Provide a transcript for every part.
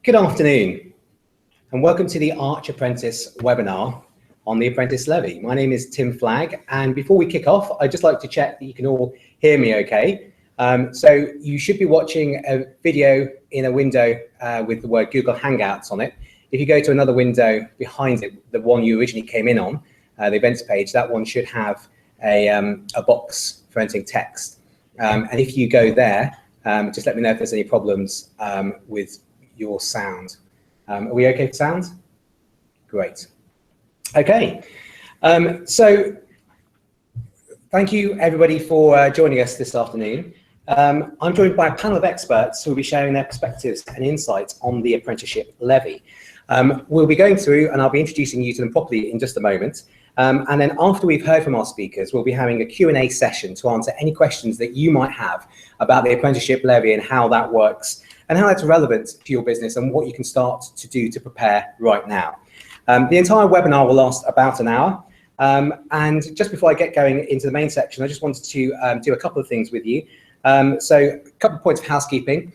Good afternoon and welcome to the Arch Apprentice webinar on the Apprentice Levy. My name is Tim Flagg, and before we kick off, I'd just like to check that you can all hear me okay. So you should be watching a video in a window with the word Google Hangouts on it. If you go to another window behind it, the one you originally came in on, the events page, that one should have a box for entering text. And if you go there, just let me know if there's any problems with your sound. Are we okay for sound? Great. Okay. So thank you everybody for joining us this afternoon. I'm joined by a panel of experts who will be sharing their perspectives and insights on the Apprenticeship Levy. We'll be going through, and I'll be introducing you to them properly in just a moment. And then after we've heard from our speakers, we'll be having a Q&A session to answer any questions that you might have about the Apprenticeship Levy and how that works and how it's relevant to your business and what you can start to do to prepare right now. The entire webinar will last about an hour. And just before I get going into the main section, I just wanted to do a couple of things with you. So a couple of points of housekeeping.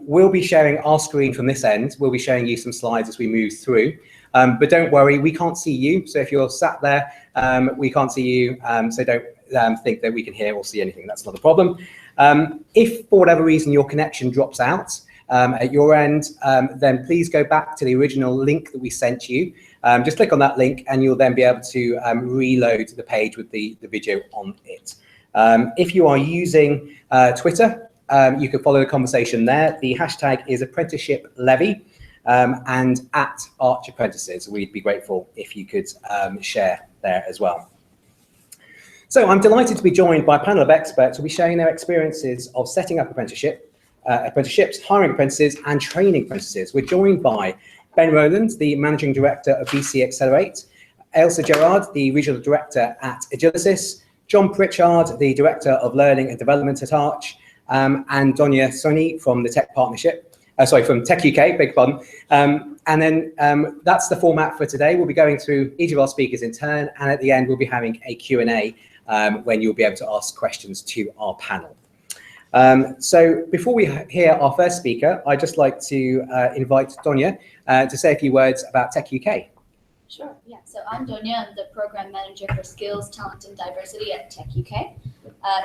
We'll be sharing our screen from this end. We'll be showing you some slides as we move through. But don't worry, we can't see you. So if you're sat there, we can't see you. So don't think that we can hear or see anything. That's not a problem. If for whatever reason your connection drops out at your end, then please go back to the original link that we sent you. Just click on that link and you'll then be able to reload the page with the video on it. If you are using Twitter, you can follow the conversation there. The hashtag is Apprenticeship Levy. And at Arch Apprentices. We'd be grateful if you could share there as well. So I'm delighted to be joined by a panel of experts who will be sharing their experiences of setting up apprenticeships, hiring apprentices and training apprentices. We're joined by Ben Rowland, the Managing Director of BC Accelerate, Ailsa Gerard, the Regional Director at Agilicis, John Pritchard, the Director of Learning and Development at Arch, and Donia Soni from the Tech Partnership. From Tech UK, beg pardon. And then that's the format for today. We'll be going through each of our speakers in turn, and at the end we'll be having a Q&A when you'll be able to ask questions to our panel. So before we hear our first speaker, I'd just like to invite Donia to say a few words about Tech UK. Sure, yeah. So I'm Donia. I'm the Program Manager for Skills, Talent and Diversity at Tech UK.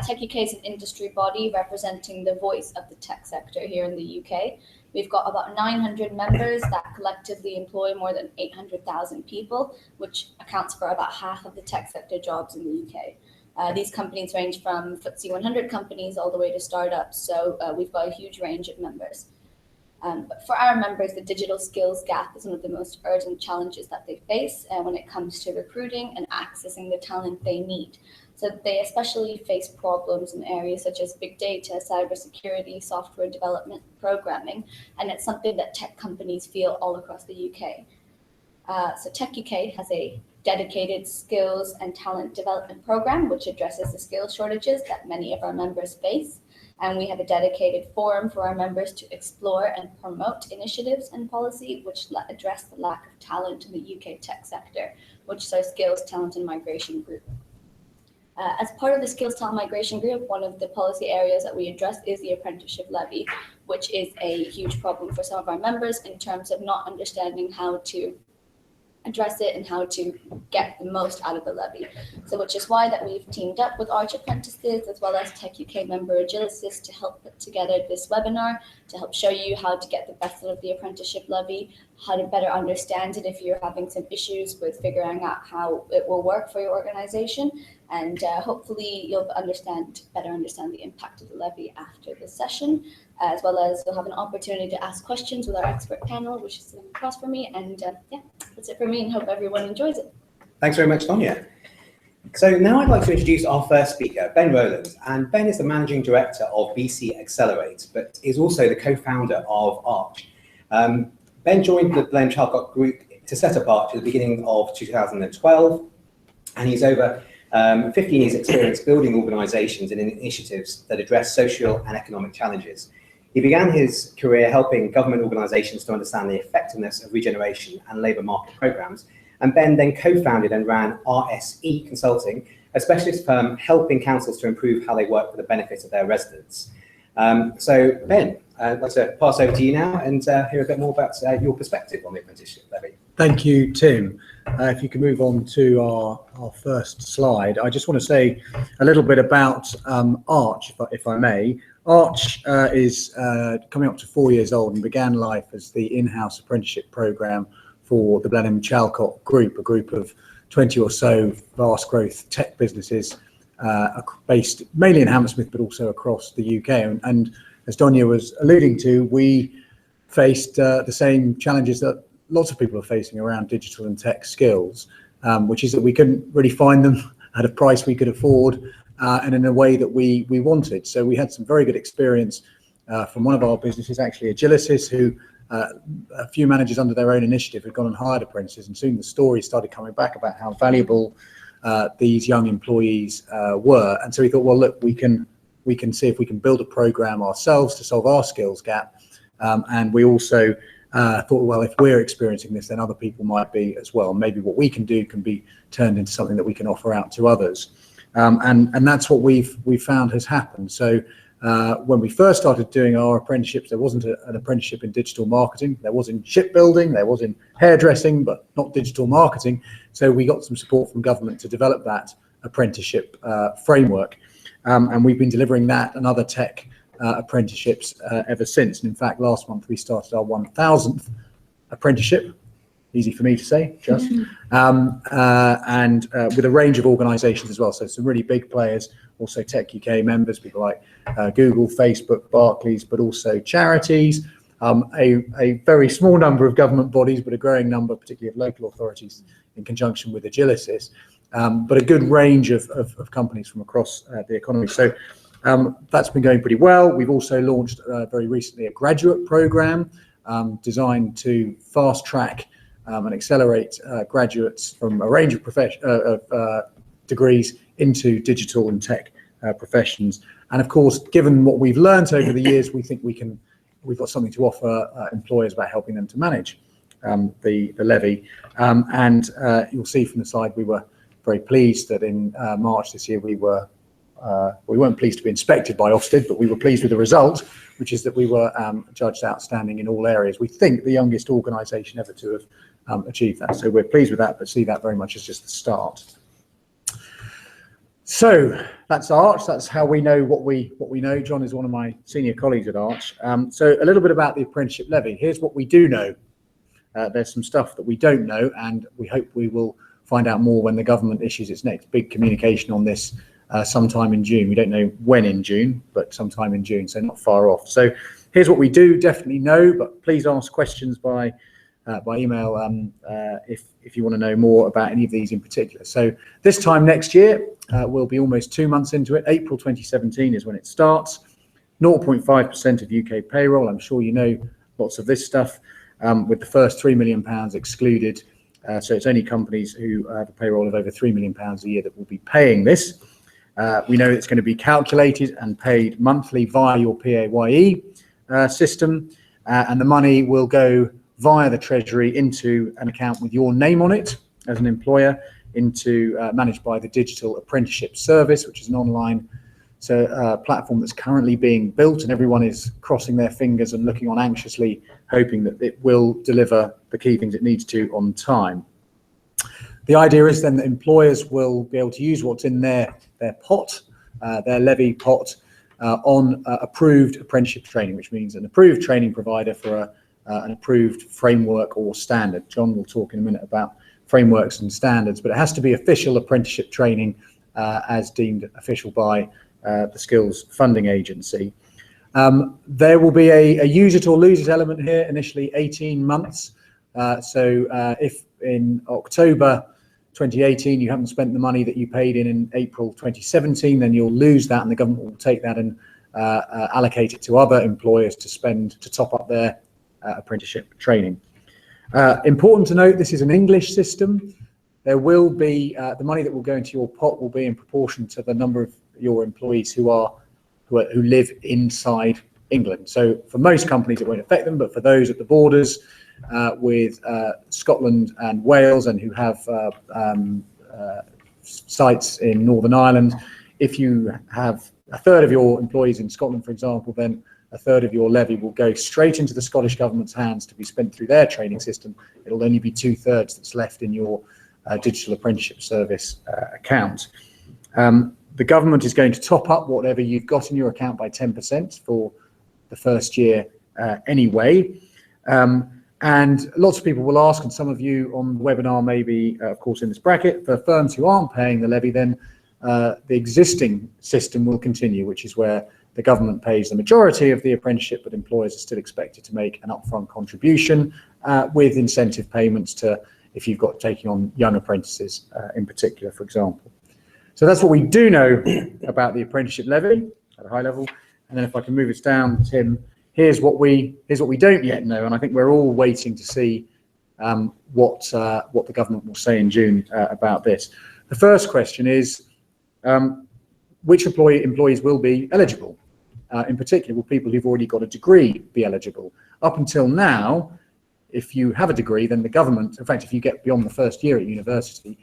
Tech UK is an industry body representing the voice of the tech sector here in the UK. We've got about 900 members that collectively employ more than 800,000 people, which accounts for about half of the tech sector jobs in the UK. These companies range from FTSE 100 companies all the way to startups, so we've got a huge range of members. But for our members, the digital skills gap is one of the most urgent challenges that they face when it comes to recruiting and accessing the talent they need. So they especially face problems in areas such as big data, cybersecurity, software development, programming, and it's something that tech companies feel all across the UK. So Tech UK has a dedicated skills and talent development program, which addresses the skills shortages that many of our members face. And we have a dedicated forum for our members to explore and promote initiatives and policy which address the lack of talent in the UK tech sector, which is our Skills, Talent and Migration Group. As part of the Skills, Talent, Migration Group, one of the policy areas that we address is the Apprenticeship Levy, which is a huge problem for some of our members in terms of not understanding how to address it and how to get the most out of the levy. So which is why that we've teamed up with Arch Apprentices as well as Tech UK member Agilicis to help put together this webinar to help show you how to get the best out of the Apprenticeship Levy, how to better understand it if you're having some issues with figuring out how it will work for your organization, and hopefully you'll better understand the impact of the levy after the session, as well as you'll have an opportunity to ask questions with our expert panel, which is sitting across from me. And yeah, that's it for me, and hope everyone enjoys it. Thanks very much, Donia. So now I'd like to introduce our first speaker, Ben Rowland. And Ben is the Managing Director of BC Accelerate, but is also the co-founder of Arch. Ben joined the Blaine Chalcott Group to set up Arch at the beginning of 2012, and he's over 15 years experience building organisations and initiatives that address social and economic challenges. He began his career helping government organisations to understand the effectiveness of regeneration and labour market programmes, and Ben then co-founded and ran RSE Consulting, a specialist firm helping councils to improve how they work for the benefit of their residents. So Ben, I'd like to pass over to you now and hear a bit more about your perspective on the Apprenticeship Levy. Thank you, Tim. If you can move on to our first slide, I just want to say a little bit about Arch, if I may. Arch is coming up to 4 years old and began life as the in-house apprenticeship programme for the Blenheim Chalcott Group, a group of 20 or so fast growth tech businesses based mainly in Hammersmith, but also across the UK. And as Donia was alluding to, we faced the same challenges that lots of people are facing around digital and tech skills, which is that we couldn't really find them at a price we could afford and in a way that we wanted. So we had some very good experience from one of our businesses, actually Agilicis, who a few managers under their own initiative had gone and hired apprentices, and soon the stories started coming back about how valuable these young employees were. And so we thought, well, look, we can see if we can build a program ourselves to solve our skills gap. And we also thought, well, if we're experiencing this, then other people might be as well. Maybe what we can do can be turned into something that we can offer out to others. And that's what we've found has happened. So when we first started doing our apprenticeships, there wasn't an apprenticeship in digital marketing. There was in shipbuilding, there was in hairdressing, but not digital marketing. So we got some support from government to develop that apprenticeship framework. And we've been delivering that and other tech apprenticeships ever since. And in fact, last month we started our 1000th apprenticeship. Easy for me to say, just. And with a range of organisations as well. So some really big players, also Tech UK members, people like Google, Facebook, Barclays, but also charities. A very small number of government bodies, but a growing number, particularly of local authorities in conjunction with Agilicis. But a good range of companies from across the economy. So that's been going pretty well. We've also launched very recently a graduate programme designed to fast track and accelerate graduates from a range of degrees into digital and tech professions. And of course, given what we've learned over the years, we think we've got something to offer employers about helping them to manage the levy. And you'll see from the slide, we were very pleased that in March this year we weren't pleased to be inspected by Ofsted, but we were pleased with the result, which is that we were judged outstanding in all areas. We think the youngest organisation ever to have achieved that. So we're pleased with that, but see that very much as just the start. So that's Arch. That's how we know what we know. John is one of my senior colleagues at Arch. So a little bit about the Apprenticeship Levy. Here's what we do know. There's some stuff that we don't know, and we hope we will find out more when the government issues its next big communication on this sometime in June. We don't know when in June, but sometime in June, so not far off. So here's what we do definitely know, but please ask questions by email if you want to know more about any of these in particular. So this time next year, we'll be almost 2 months into it. April 2017 is when it starts. 0.5% of UK payroll. I'm sure you know lots of this stuff, with the first £3 million excluded. So it's only companies who have a payroll of over £3 million a year that will be paying this. We know it's going to be calculated and paid monthly via your PAYE system, and the money will go via the Treasury into an account with your name on it as an employer, into managed by the Digital Apprenticeship Service, which is an online platform that's currently being built, and everyone is crossing their fingers and looking on anxiously, hoping that it will deliver the key things it needs to on time. The idea is then that employers will be able to use what's in their pot, their levy pot, on approved apprenticeship training, which means an approved training provider for an approved framework or standard. John will talk in a minute about frameworks and standards, but it has to be official apprenticeship training as deemed official by the Skills Funding Agency. There will be a use it or lose it element here, initially 18 months. So if in October 2018 you haven't spent the money that you paid in April 2017, then you'll lose that, and the government will take that and allocate it to other employers to spend to top up their apprenticeship training. Important to note, this is an English system. There will be the money that will go into your pot will be in proportion to the number of your employees who live inside England. So for most companies it won't affect them, but for those at the borders with Scotland and Wales, and who have sites in Northern Ireland, if you have a third of your employees in Scotland, for example, then a third of your levy will go straight into the Scottish Government's hands to be spent through their training system. It'll only be 2/3 that's left in your digital apprenticeship service account. The government is going to top up whatever you've got in your account by 10% for the first year anyway. And lots of people will ask, and some of you on the webinar maybe, of course, in this bracket, for firms who aren't paying the levy, then the existing system will continue, which is where the government pays the majority of the apprenticeship, but employers are still expected to make an upfront contribution with incentive payments to, if you've got taking on young apprentices in particular, for example. So that's what we do know about the apprenticeship levy at a high level. And then if I can move us down, Tim, here's what we don't yet know, and I think we're all waiting to see what the government will say in June about this. The first question is, which employees will be eligible? In particular, will people who've already got a degree be eligible? Up until now, if you have a degree, then the government, in fact, if you get beyond the first year at university,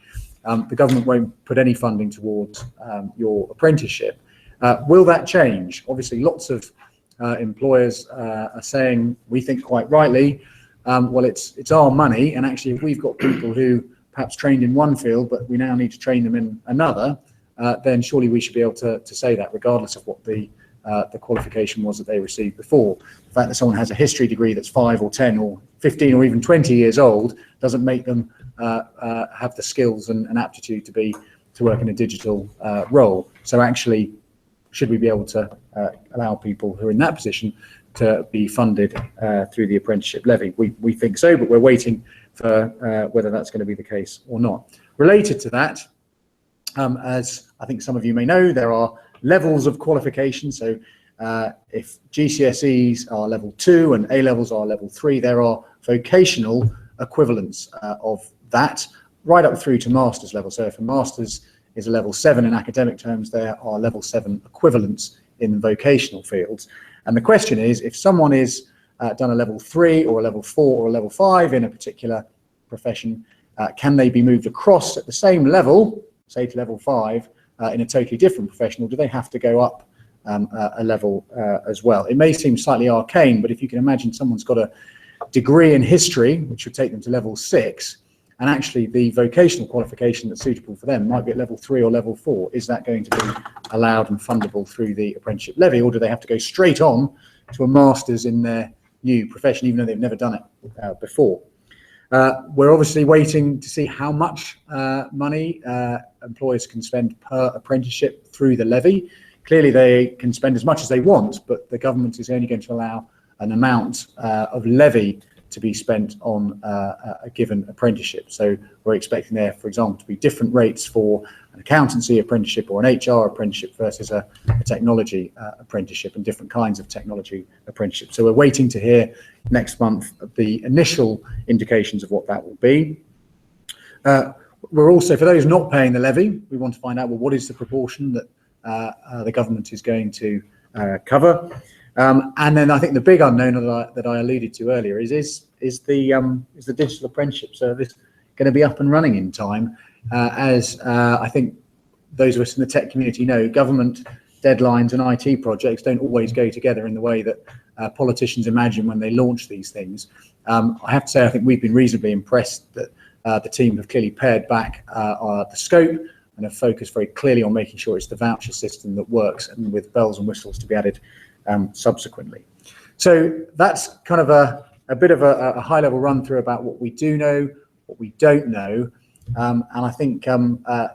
the government won't put any funding towards your apprenticeship. Will that change? Obviously, lots of employers are saying, we think quite rightly, well, it's our money, and actually if we've got people who perhaps trained in one field, but we now need to train them in another, then surely we should be able to say that, regardless of what the qualification was that they received before. The fact that someone has a history degree that's 5 or 10 or 15 or even 20 years old doesn't make them have the skills and aptitude to work in a digital role. So actually, should we be able to allow people who are in that position to be funded through the apprenticeship levy? We think so, but we're waiting for whether that's going to be the case or not. Related to that, as I think some of you may know, there are levels of qualification. So if GCSEs are level 2 and A levels are level 3, there are vocational equivalents of that right up through to master's level. So if a master's is a level 7 in academic terms, there are level 7 equivalents in vocational fields. And the question is, if someone is done a level 3 or a level 4 or a level 5 in a particular profession, can they be moved across at the same level, say to level 5, in a totally different profession, or do they have to go up a level as well? It may seem slightly arcane, but if you can imagine someone's got a degree in history, which would take them to level 6, and actually the vocational qualification that's suitable for them might be at level 3 or level 4, is that going to be allowed and fundable through the apprenticeship levy, or do they have to go straight on to a master's in their new profession, even though they've never done it before? We're obviously waiting to see how much money employers can spend per apprenticeship through the levy. Clearly they can spend as much as they want, but the government is only going to allow an amount of levy to be spent on a given apprenticeship. So we're expecting there, for example, to be different rates for an accountancy apprenticeship or an HR apprenticeship versus a technology apprenticeship, and different kinds of technology apprenticeship. So we're waiting to hear next month the initial indications of what that will be. We're also, for those not paying the levy, we want to find out, well, what is the proportion that the government is going to cover? And then I think the big unknown that I alluded to earlier is the digital apprenticeship service going to be up and running in time? As I think those of us in the tech community know, government deadlines and IT projects don't always go together in the way that politicians imagine when they launch these things. I have to say, I think we've been reasonably impressed that the team have clearly pared back the scope and have focused very clearly on making sure it's the voucher system that works, and with bells and whistles to be added subsequently. So that's kind of a bit of a high-level run through about what we do know, what we don't know, and I think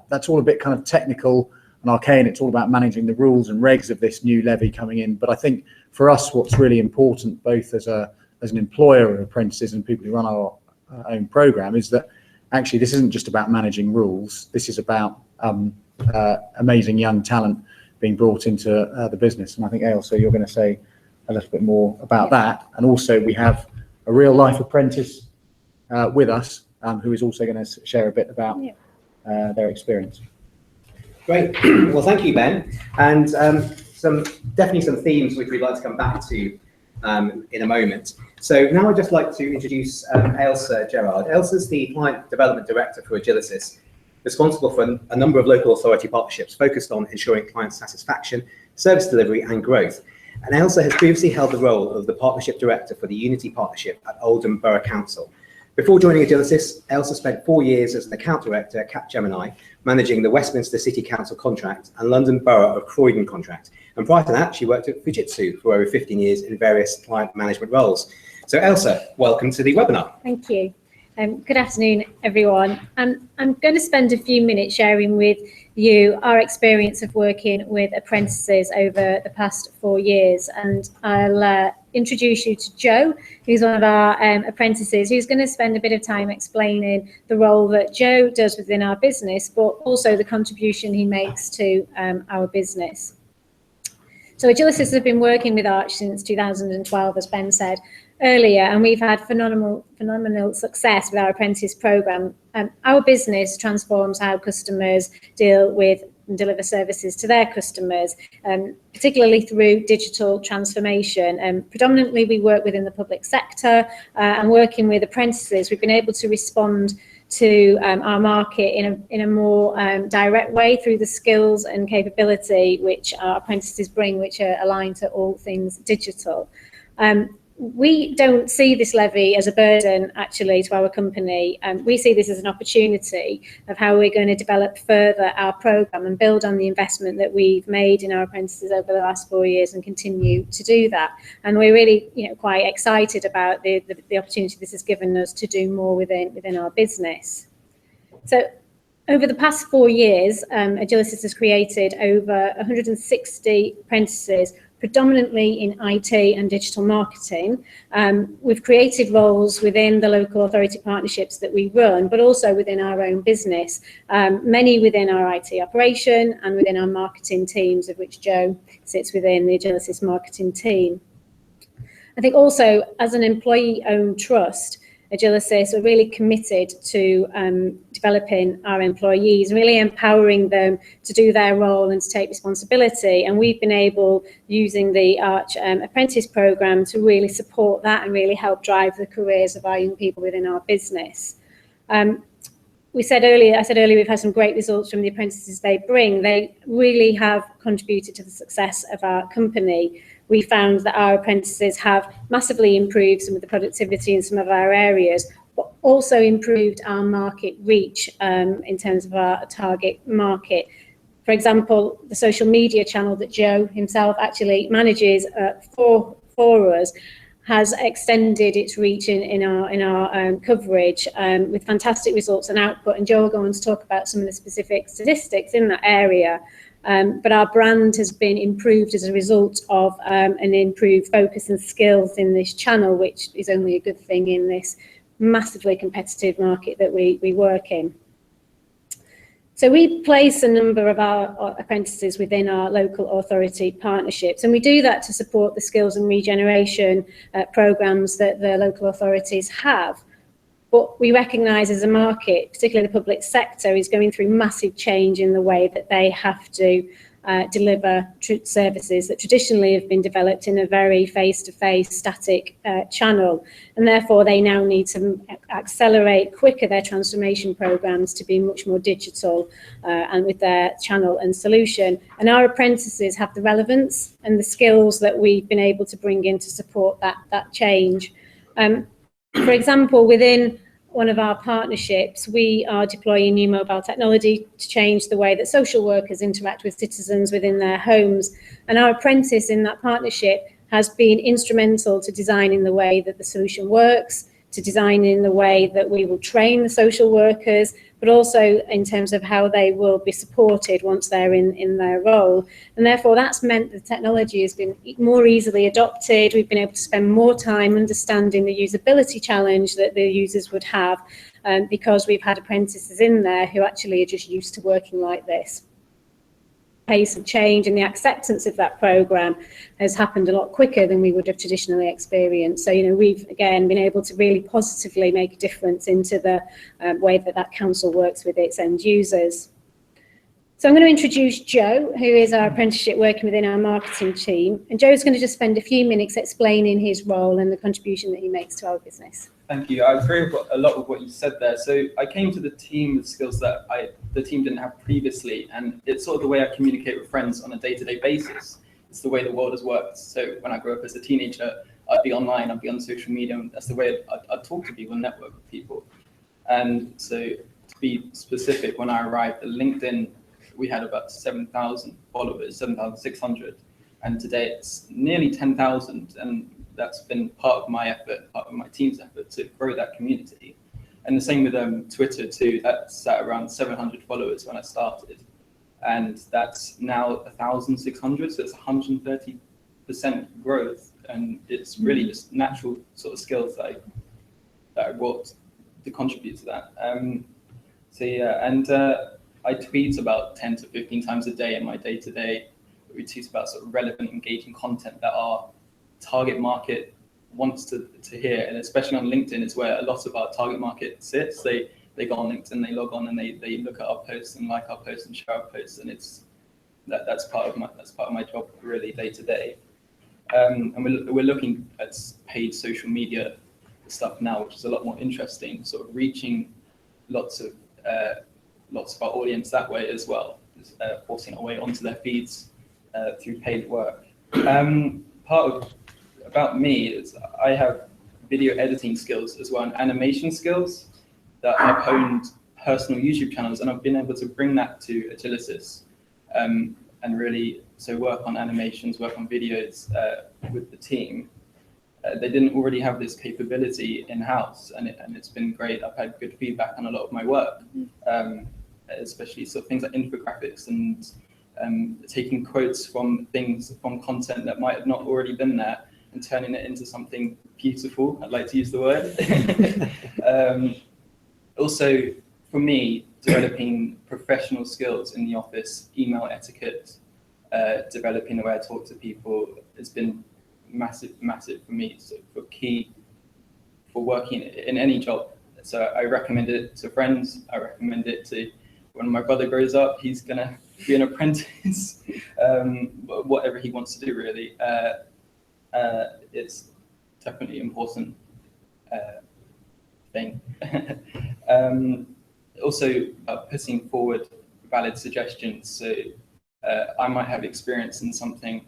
that's all a bit kind of technical and arcane. It's all about managing the rules and regs of this new levy coming in. But I think for us, what's really important, both as an employer of apprentices and people who run our own program, is that actually this isn't just about managing rules. This is about amazing young talent being brought into the business. And I think, Ailsa, you're going to say a little bit more about that. And also we have a real life apprentice with us who is also going to share a bit about their experience. Great. Well, thank you, Ben. And definitely some themes which we'd like to come back to in a moment. So now I'd just like to introduce Ailsa Gerard. Ailsa's the Client Development Director for Agilisys, responsible for a number of local authority partnerships focused on ensuring client satisfaction, service delivery and growth. And Elsa has previously held the role of the Partnership Director for the Unity Partnership at Oldham Borough Council. Before joining Agilicis, Elsa spent 4 years as an Account Director at Capgemini, managing the Westminster City Council contract and London Borough of Croydon contract. And prior to that, she worked at Fujitsu for over 15 years in various client management roles. So Elsa, welcome to the webinar. Thank you. Good afternoon, everyone. I'm going to spend a few minutes sharing with you our experience of working with apprentices over the past 4 years. And I'll introduce you to Joe, who's one of our apprentices, who's going to spend a bit of time explaining the role that Joe does within our business, but also the contribution he makes to our business. So Agilicis have been working with Arch since 2012, as Ben said earlier, and we've had phenomenal success with our apprentice program. Our business transforms how customers deal with and deliver services to their customers, particularly through digital transformation. Predominantly, we work within the public sector, and working with apprentices, we've been able to respond to our market in a more direct way through the skills and capability which our apprentices bring, which are aligned to all things digital. We don't see this levy as a burden, actually, to our company. We see this as an opportunity of how we're going to develop further our programme and build on the investment that we've made in our apprentices over the last 4 years and continue to do that. And we're really, quite excited about the opportunity this has given us to do more within our business. So over the past 4 years, Agilicis has created over 160 apprentices, predominantly in IT and digital marketing. We've created roles within the local authority partnerships that we run, but also within our own business, many within our IT operation and within our marketing teams, of which Joe sits within the Agilicis marketing team. I think also, as an employee-owned trust, Agilicis are really committed to developing our employees, really empowering them to do their role and to take responsibility. And we've been able, using the Arch Apprentice programme, to really support that and really help drive the careers of our young people within our business. I said earlier, we've had some great results from the apprentices they bring. They really have contributed to the success of our company. We found that our apprentices have massively improved some of the productivity in some of our areas, but also improved our market reach in terms of our target market. For example, the social media channel that Joe himself actually manages for us has extended its reach in our coverage with fantastic results and output. And Joe will go on to talk about some of the specific statistics in that area. But our brand has been improved as a result of an improved focus and skills in this channel, which is only a good thing in this massively competitive market that we work in. So we place a number of our apprentices within our local authority partnerships, and we do that to support the skills and regeneration programmes that the local authorities have. But we recognise as a market, particularly the public sector, is going through massive change in the way that they have to deliver services that traditionally have been developed in a very face-to-face static channel. And therefore, they now need to accelerate quicker their transformation programmes to be much more digital and with their channel and solution. And our apprentices have the relevance and the skills that we've been able to bring in to support that change. For example, within one of our partnerships, we are deploying new mobile technology to change the way that social workers interact with citizens within their homes. And our apprentice in that partnership has been instrumental to designing the way that the solution works, to designing the way that we will train the social workers, but also in terms of how they will be supported once they're in their role. And therefore, that's meant the technology has been more easily adopted. We've been able to spend more time understanding the usability challenge that the users would have, because we've had apprentices in there who actually are just used to working like this. Pace of change and the acceptance of that programme has happened a lot quicker than we would have traditionally experienced. So, we've again been able to really positively make a difference into the way that council works with its end users. So I'm going to introduce Joe, who is our apprenticeship working within our marketing team. And Joe's going to just spend a few minutes explaining his role and the contribution that he makes to our business. Thank you. I agree with a lot of what you said there. So I came to the team with skills that the team didn't have previously, and it's sort of the way I communicate with friends on a day-to-day basis. it's the way the world has worked. So when I grew up as a teenager, I'd be online, I'd be on social media, and that's the way I'd talk to people, network with people. And so to be specific, when I arrived at LinkedIn, we had about 7,000 followers, 7,600. And today it's nearly 10,000. And that's been part of my effort, part of my team's effort to grow that community. And the same with Twitter too. That's at around 700 followers when I started. And that's now 1,600. So it's 130% growth. And it's really just natural sort of skills that I brought to contribute to that. So yeah, and I tweet about 10 to 15 times a day in my day-to-day. We tweet about sort of relevant, engaging content that our target market wants to hear, and especially on LinkedIn is where a lot of our target market sits. They go on LinkedIn, they log on, and they look at our posts and like our posts and share our posts, and that's part of my job really day to day. And we're looking at paid social media stuff now, which is a lot more interesting, sort of reaching lots of our audience that way as well, forcing our way onto their feeds through paid work. About me is I have video editing skills as well, and animation skills that I've honed personal YouTube channels, and I've been able to bring that to Agilicis and really work on animations, work on videos with the team. They didn't already have this capability in-house, and it's been great. I've had good feedback on a lot of my work, especially sort of things like infographics and taking quotes from content that might have not already been there and turning it into something beautiful. I'd like to use the word. Also, for me, developing professional skills in the office, email etiquette, developing the way I talk to people has been massive for me, so key for working in any job. So I recommend it to friends. I recommend it to when my brother grows up, he's gonna be an apprentice, whatever he wants to do really. It's definitely important thing. Also putting forward valid suggestions. So I might have experience in something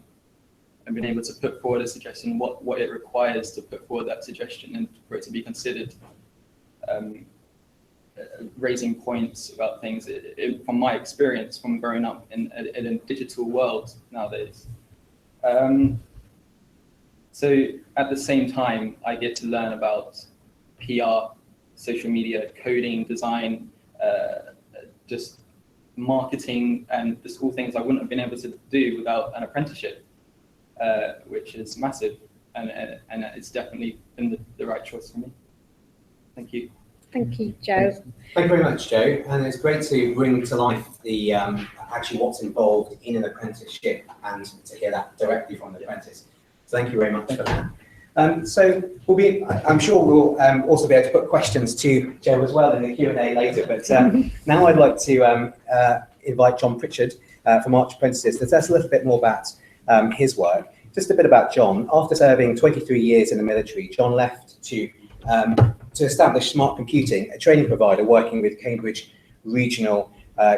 and been able to put forward a suggestion, what it requires to put forward that suggestion and for it to be considered. Raising points about things from my experience from growing up in a digital world nowadays. So at the same time, I get to learn about PR, social media, coding, design, just marketing, and just all things I wouldn't have been able to do without an apprenticeship, which is massive, and it's definitely been the right choice for me. Thank you. Thank you, Joe. Thank you very much, Joe. And it's great to bring to life the actually what's involved in an apprenticeship and to hear that directly from the apprentice. So thank you very much for that. So I'm sure we'll also be able to put questions to Joe as well in the Q&A later. But now I'd like to invite John Pritchard from Arch Apprentices to tell us a little bit more about his work. Just a bit about John. After serving 23 years in the military, John left to establish Smart Computing, a training provider working with Cambridge Regional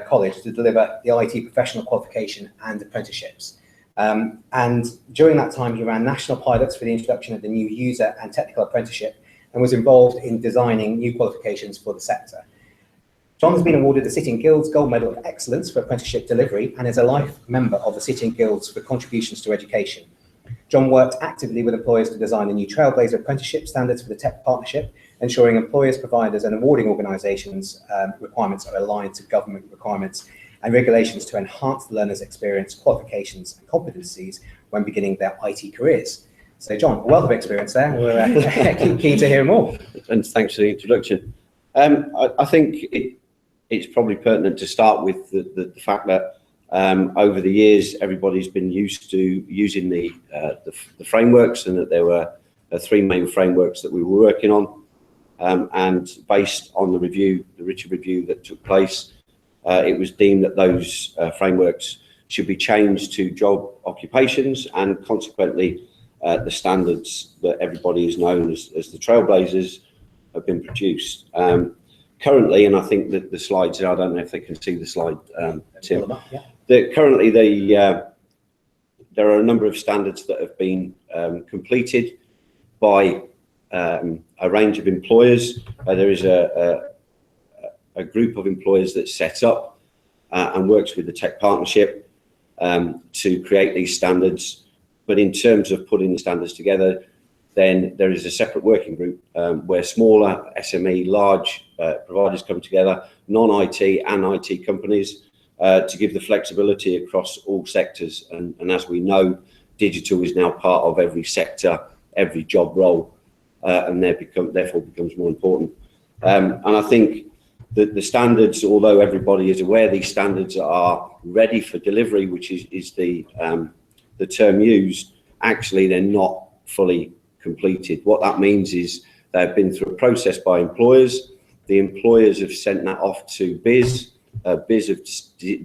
College to deliver the IT professional qualification and apprenticeships. And during that time, he ran national pilots for the introduction of the new user and technical apprenticeship and was involved in designing new qualifications for the sector. John has been awarded the City and Guilds Gold Medal of Excellence for apprenticeship delivery and is a life member of the City and Guilds for contributions to education. John worked actively with employers to design the new Trailblazer apprenticeship standards for the Tech Partnership, ensuring employers, providers and awarding organisations' requirements are aligned to government requirements and regulations to enhance the learner's experience, qualifications and competencies when beginning their IT careers. So John, a wealth of experience there. We're keen to hear more. And thanks for the introduction. I think it's probably pertinent to start with the fact that over the years, everybody's been used to using the frameworks, and that there were three main frameworks that we were working on. And based on the Richard review that took place, it was deemed that those frameworks should be changed to job occupations, and consequently, the standards that everybody is known as the Trailblazers have been produced. Currently, and I think that the slides, I don't know if they can see the slide, Tim. Currently, the there are a number of standards that have been completed by a range of employers. There is a group of employers that's set up and works with the Tech Partnership to create these standards. But in terms of putting the standards together, then there is a separate working group where smaller SME, large providers come together, non-IT and IT companies, to give the flexibility across all sectors. And as we know, digital is now part of every sector, every job role, and therefore becomes more important. And I think that the standards, although everybody is aware these standards are ready for delivery, which is the term used, actually they're not fully completed. What that means is they've been through a process by employers. The employers have sent that off to BIS. BIS have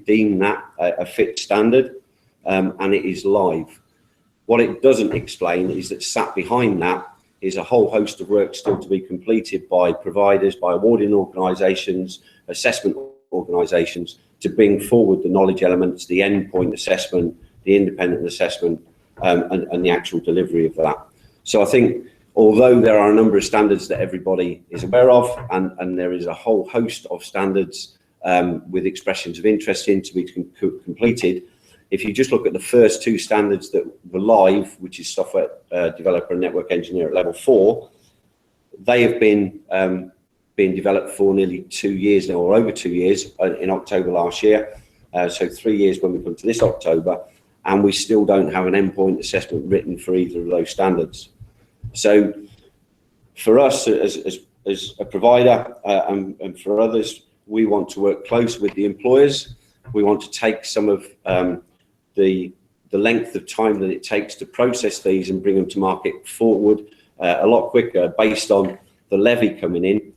deemed that a fit standard, and it is live. What it doesn't explain is that sat behind that is a whole host of work still to be completed by providers, by awarding organisations, assessment organisations, to bring forward the knowledge elements, the endpoint assessment, the independent assessment, and the actual delivery of that. So I think, although there are a number of standards that everybody is aware of, and there is a whole host of standards with expressions of interest in to be completed, if you just look at the first two standards that were live, which is software developer and network engineer at level 4, they have been being developed for nearly 2 years now, or over 2 years, in October last year. So 3 years when we come to this October, and we still don't have an endpoint assessment written for either of those standards. So for us as a provider and for others, we want to work close with the employers. We want to take some of the length of time that it takes to process these and bring them to market forward a lot quicker based on the levy coming in.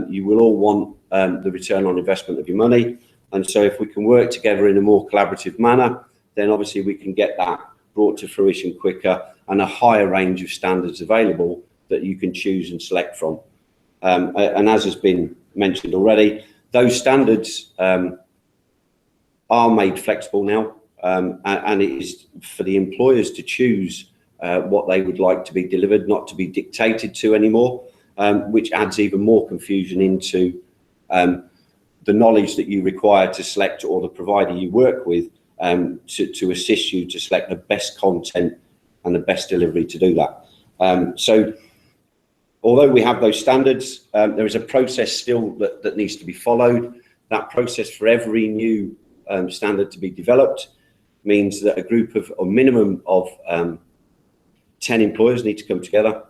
You will all want the return on investment of your money. And so if we can work together in a more collaborative manner, then obviously we can get that brought to fruition quicker and a higher range of standards available that you can choose and select from. And as has been mentioned already, those standards are made flexible now, and it is for the employers to choose what they would like to be delivered, not to be dictated to anymore, which adds even more confusion into the knowledge that you require to select, or the provider you work with to assist you to select the best content and the best delivery to do that. So although we have those standards, there is a process still that needs to be followed. That process for every new standard to be developed means that a group of a minimum of 10 employers need to come together.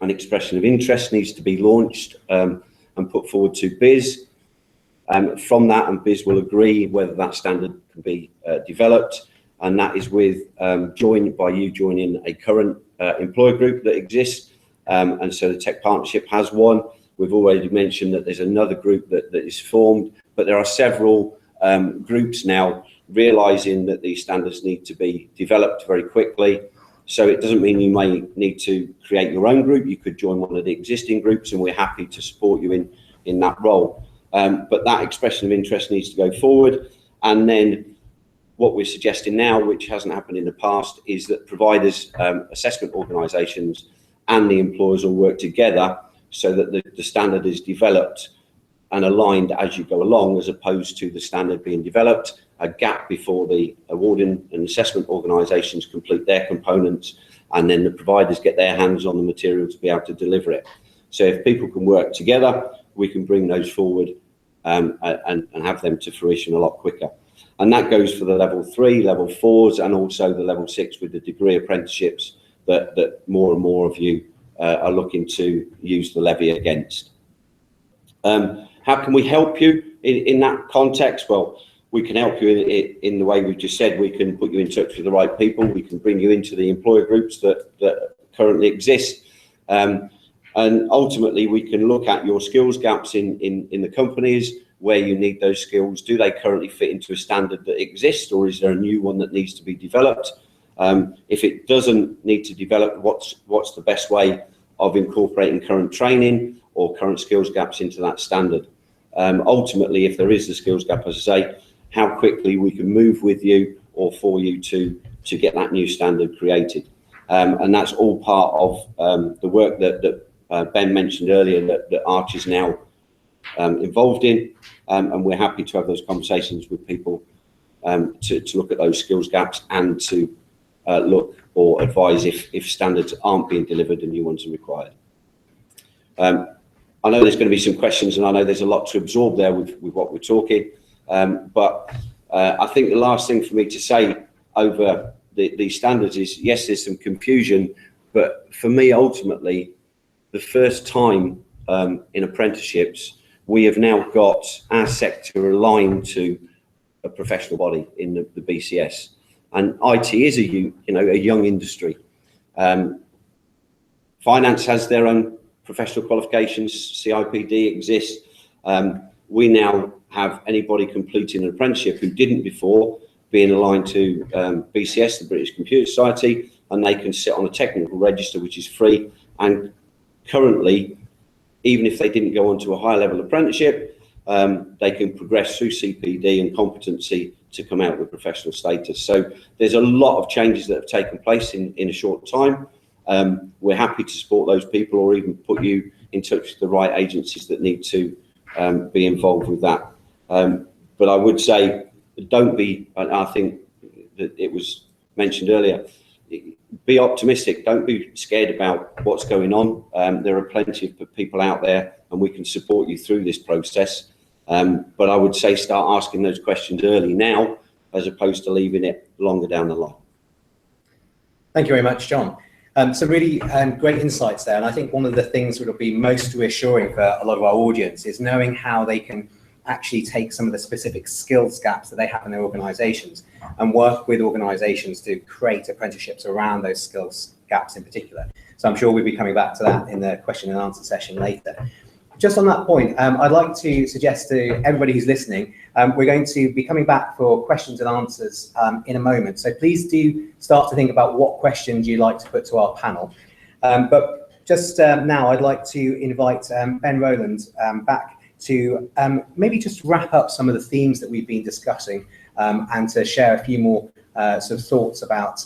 An expression of interest needs to be launched and put forward to BIS. From that, and BIS will agree whether that standard can be developed, and that is with joined by you joining a current employer group that exists. And so the Tech Partnership has one. We've already mentioned that there's another group that is formed, but there are several groups now realizing that these standards need to be developed very quickly. So it doesn't mean you may need to create your own group. You could join one of the existing groups, and we're happy to support you in that role. But that expression of interest needs to go forward. And then what we're suggesting now, which hasn't happened in the past, is that providers, assessment organisations and the employers will work together so that the standard is developed and aligned as you go along, as opposed to the standard being developed, a gap before the awarding and assessment organisations complete their components, and then the providers get their hands on the material to be able to deliver it. So if people can work together, we can bring those forward and have them to fruition a lot quicker. And that goes for the level 3, level 4s, and also the level 6 with the degree apprenticeships that more and more of you are looking to use the levy against. How can we help you in that context? Well, we can help you in the way we've just said. We can put you in touch with the right people. We can bring you into the employer groups that currently exist. And ultimately, we can look at your skills gaps in the companies where you need those skills. Do they currently fit into a standard that exists, or is there a new one that needs to be developed? If it doesn't need to develop, what's the best way of incorporating current training or current skills gaps into that standard? Ultimately, if there is the skills gap, as I say, how quickly we can move with you or for you to to get that new standard created. And that's all part of the work that Ben mentioned earlier that Arch is now involved in, and we're happy to have those conversations with people to look at those skills gaps and to look or advise if standards aren't being delivered and new ones are required. I know there's going to be some questions, and I know there's a lot to absorb there with what we're talking, but I think the last thing for me to say over these standards is, yes, there's some confusion, but for me, ultimately, the first time in apprenticeships, we have now got our sector aligned to a professional body in the BCS, and IT is a young industry. Finance has their own professional qualifications, CIPD exists. We now have anybody completing an apprenticeship who didn't before being aligned to BCS, the British Computer Society, and they can sit on a technical register, which is free. And currently, even if they didn't go on to a higher level apprenticeship, they can progress through CPD and competency to come out with professional status. So there's a lot of changes that have taken place in a short time. We're happy to support those people, or even put you in touch with the right agencies that need to be involved with that. But I would say, don't be, and I think that it was mentioned earlier, be optimistic. Don't be scared about what's going on. There are plenty of people out there, and we can support you through this process. But I would say start asking those questions early now, as opposed to leaving it longer down the line. Thank you very much, John. Some really great insights there. And I think one of the things that will be most reassuring for a lot of our audience is knowing how they can actually take some of the specific skills gaps that they have in their organizations and work with organizations to create apprenticeships around those skills gaps in particular. So I'm sure we'll be coming back to that in the question and answer session later. Just on that point, I'd like to suggest to everybody who's listening, we're going to be coming back for questions and answers in a moment. So please do start to think about what questions you'd like to put to our panel. But just now, I'd like to invite Ben Rowland back to maybe just wrap up some of the themes that we've been discussing and to share a few more sort of thoughts about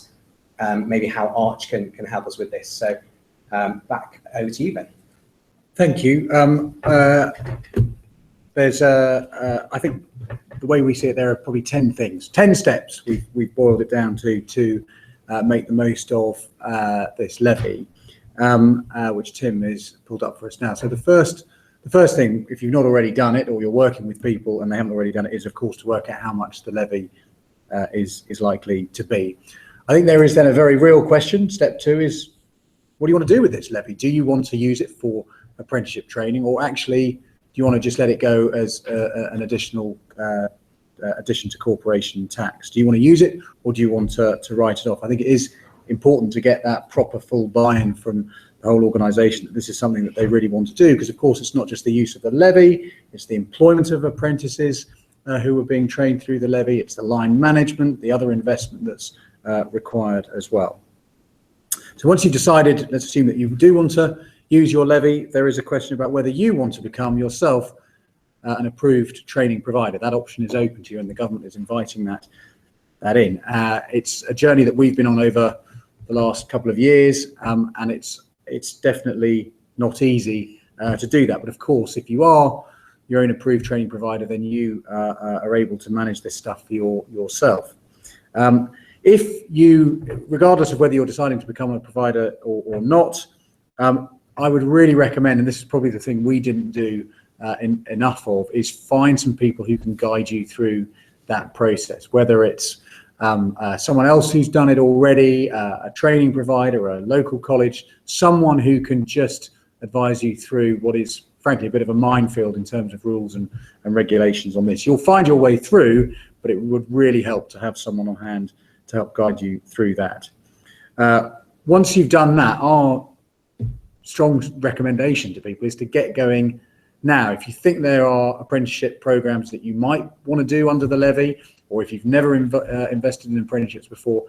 maybe how Arch can help us with this. So back over to you, Ben. Thank you. There's I think the way we see it, there are probably 10 things, 10 steps we've boiled it down to make the most of this levy, which Tim has pulled up for us now. So the first thing, if you've not already done it, or you're working with people and they haven't already done it, is of course to work out how much the levy is likely to be. I think there is then a very real question. Step 2 is, what do you want to do with this levy? Do you want to use it for apprenticeship training, or actually do you want to just let it go as an additional addition to corporation tax? Do you want to use it, or do you want to write it off? I think it is important to get that proper full buy-in from the whole organisation that this is something that they really want to do, because of course it's not just the use of the levy, it's the employment of apprentices who are being trained through the levy, it's the line management, the other investment that's required as well. So once you've decided, let's assume that you do want to use your levy, there is a question about whether you want to become yourself an approved training provider. That option is open to you, and the government is inviting that in. It's a journey that we've been on over the last couple of years, and it's definitely not easy to do that. But of course, if you are your own approved training provider, then you are able to manage this stuff for yourself. If you, regardless of whether you're deciding to become a provider or not, I would really recommend, and this is probably the thing we didn't do enough of, is find some people who can guide you through that process, whether it's someone else who's done it already, a training provider, a local college, someone who can just advise you through what is frankly a bit of a minefield in terms of rules and regulations on this. You'll find your way through, but it would really help to have someone on hand to help guide you through that. Once you've done that, our strong recommendation to people is to get going now. If you think there are apprenticeship programs that you might want to do under the levy, or if you've never invested in apprenticeships before,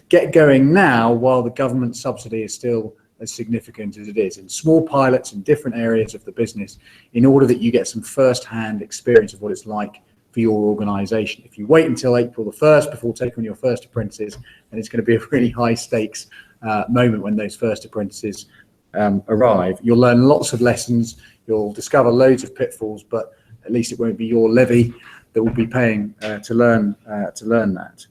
get going now while the government subsidy is still as significant as it is, in small pilots in different areas of the business, in order that you get some first-hand experience of what it's like for your organisation. If you wait until April the 1st before taking on your first apprentices, then it's going to be a really high stakes moment when those first apprentices arrive. You'll learn lots of lessons, you'll discover loads of pitfalls, but at least it won't be your levy that will be paying to learn that.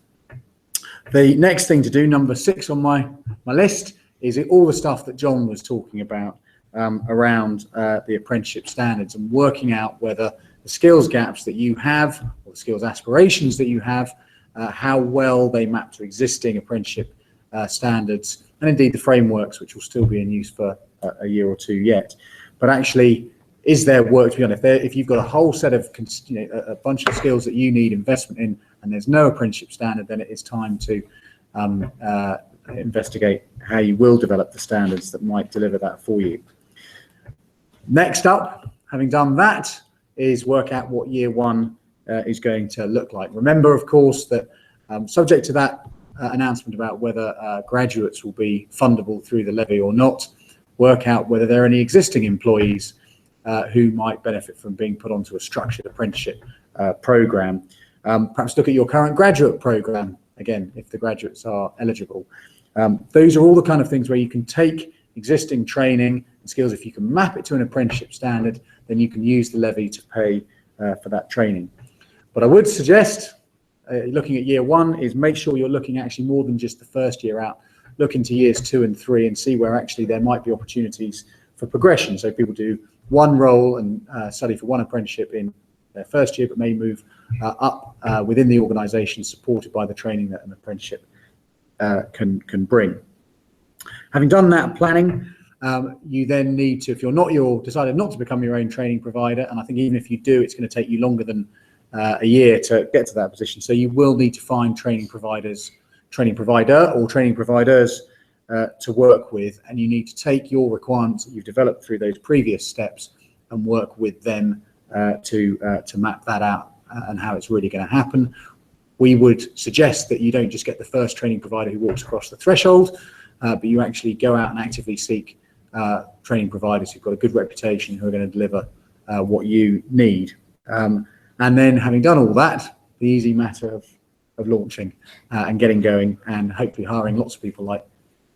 The next thing to do, number 6 on my list, is all the stuff that John was talking about around the apprenticeship standards and working out whether the skills gaps that you have, or the skills aspirations that you have, how well they map to existing apprenticeship standards, and indeed the frameworks, which will still be in use for a year or two yet. But actually, is there work to be done? If you've got a whole set of, a bunch of skills that you need investment in, and there's no apprenticeship standard, then it is time to investigate how you will develop the standards that might deliver that for you. Next up, having done that, is work out what year 1 is going to look like. Remember, of course, that subject to that announcement about whether graduates will be fundable through the levy or not, work out whether there are any existing employees who might benefit from being put onto a structured apprenticeship programme. Perhaps look at your current graduate programme, again, if the graduates are eligible. Those are all the kind of things where you can take existing training and skills. If you can map it to an apprenticeship standard, then you can use the levy to pay for that training. But I would suggest, looking at year 1, is make sure you're looking actually more than just the first year out. Look into years 2 and 3 and see where actually there might be opportunities for progression. So people do one role and study for one apprenticeship in their first year, but may move up within the organisation, supported by the training that an apprenticeship can bring. Having done that planning, you then need to, if you're decided not to become your own training provider, and I think even if you do, it's going to take you longer than a year to get to that position. So you will need to find training provider or training providers to work with, and you need to take your requirements that you've developed through those previous steps and work with them to map that out and how it's really going to happen. We would suggest that you don't just get the first training provider who walks across the threshold, but you actually go out and actively seek training providers who've got a good reputation, who are going to deliver what you need. And then, having done all that, the easy matter of launching and getting going, and hopefully hiring lots of people like